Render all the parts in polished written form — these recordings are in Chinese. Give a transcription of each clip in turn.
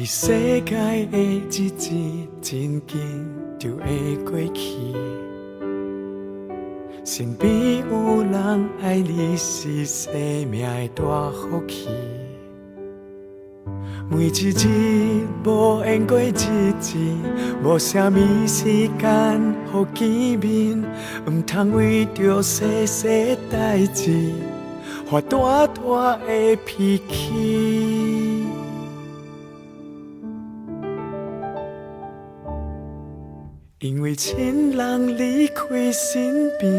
世界的日子真紧就会过去，身边有人爱你是生命的大福气。每一日无闲过日子，无啥物时间好见面，唔通为着小小代志发大大的脾气。因为亲人离开身边，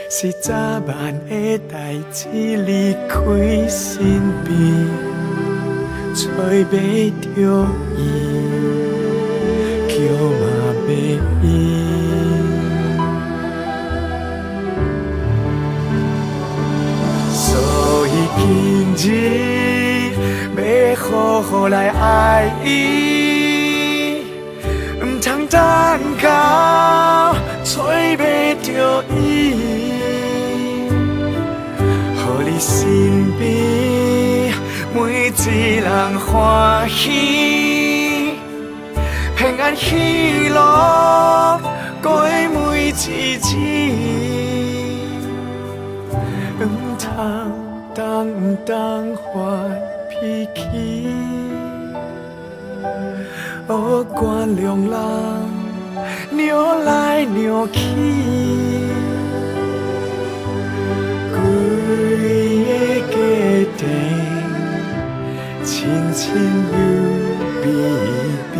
是早晚的代志。离开身边，找袂着伊，叫嘛袂应。所以今日要好好来爱伊。唔通等到找袂着伊，互你身边每一人欢喜，平安喜乐过每一日。唔通发脾气。学原谅人，扭来扭去，规个家庭亲亲又悲悲。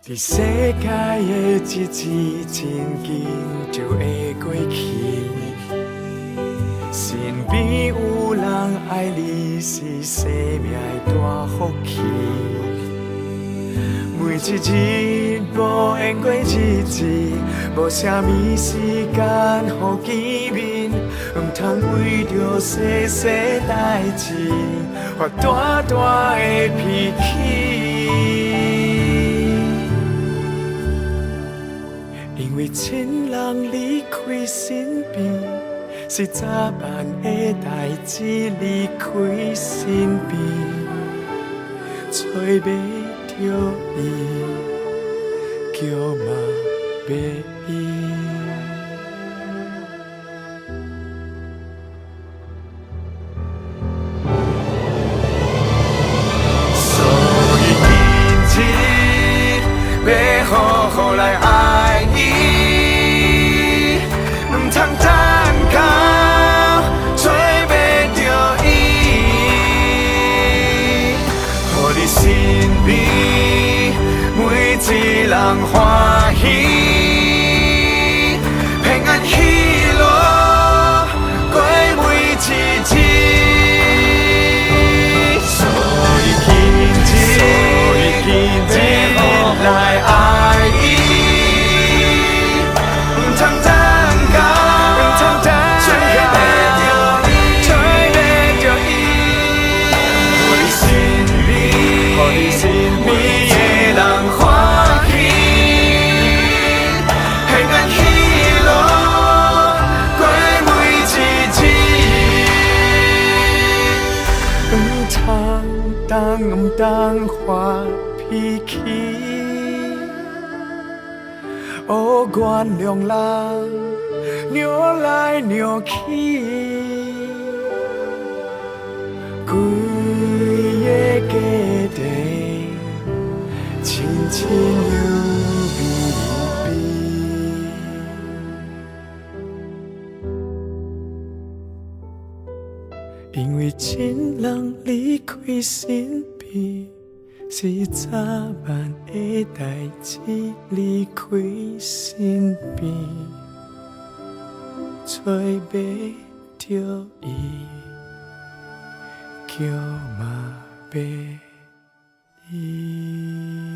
在世界的日子真紧就会过去，身边有人爱你是生命的大福气。每一日无闲过日子，无啥物时间好见面，唔通为着小小代志发大大的脾气。因为亲人离开身边，是早晚的代志。离开身边，找袂着伊，叫嘛袂应。所以今日要好好来爱伊。唔通等到找袂着伊，互你身边每一人欢喜，平安喜乐过每一日。所以今日来爱伊。唔通发脾气，学原谅人，扭来扭去，规因为亲人离开身边，是早晚的代志。离开身边，找不着伊，叫嘛要伊。